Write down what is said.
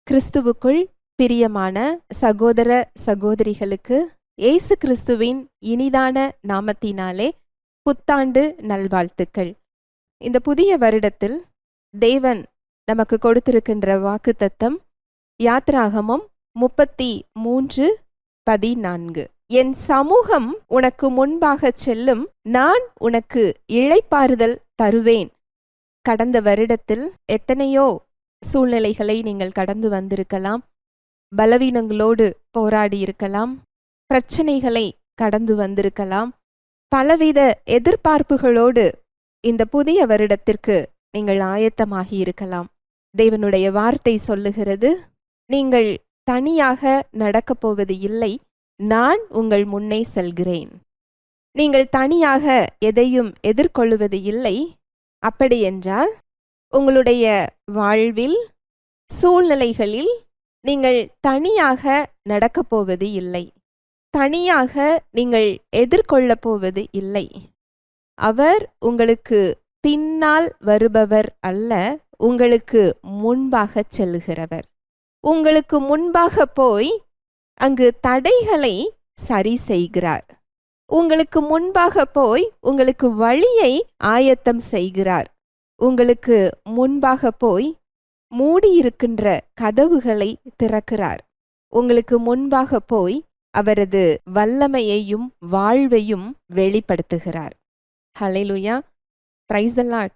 கிறிஸ்துவுக்குள் பிரியமான சகோதர சகோதரிகளுக்கு இயேசு கிறிஸ்துவின் இனிதான நாமத்தினாலே புத்தாண்டு நல்வாழ்த்துக்கள். இந்த புதிய வருடத்தில் தேவன் நமக்கு கொடுத்திருக்கின்ற வாக்குத்தத்தம் யாத்ராகமம் 33:14. என் சமூகம் உனக்கு முன்பாகச் செல்லும், நான் உனக்கு இளைப்பாறுதல் தருவேன். கடந்த வருடத்தில் எத்தனையோ சூழ்நிலைகளை நீங்கள் கடந்து வந்திருக்கலாம், பலவீனங்களோடு போராடி இருக்கலாம், பிரச்சனைகளை கடந்து வந்திருக்கலாம், பலவித எதிர்பார்ப்புகளோடு இந்த புதிய வருடத்திற்கு நீங்கள் ஆயத்தமாகி இருக்கலாம். தேவனுடைய வார்த்தை சொல்லுகிறது, நீங்கள் தனியாக நடக்கப் போவது இல்லை, நான் உங்கள் முன்னே செல்கிறேன். நீங்கள் தனியாக எதையும் எதிர்கொள்ளுவது இல்லை. அப்படியென்றால் உங்களுடைய வாழ்வில் சூழ்நிலைகளில் நீங்கள் தனியாக நடக்கப் போவது இல்லை, தனியாக நீங்கள் எதிர்கொள்ளப் போவது இல்லை. அவர் உங்களுக்கு பின்னால் வருபவர் அல்ல, உங்களுக்கு முன்பாக செல்லுகிறவர். உங்களுக்கு முன்பாக போய் அங்கு தடைகளை சரி செய்கிறார். உங்களுக்கு முன்பாக போய் உங்களுக்கு வழியை ஆயத்தம் செய்கிறார். உங்களுக்கு முன்பாக போய் மூடியிருக்கின்ற கதவுகளை திறக்கிறார். உங்களுக்கு முன்பாக போய் அவரது வல்லமையையும் வாழ்வையும் வெளிப்படுத்துகிறார். ஹல்லேலூயா, பிரைஸ் தி லார்ட்.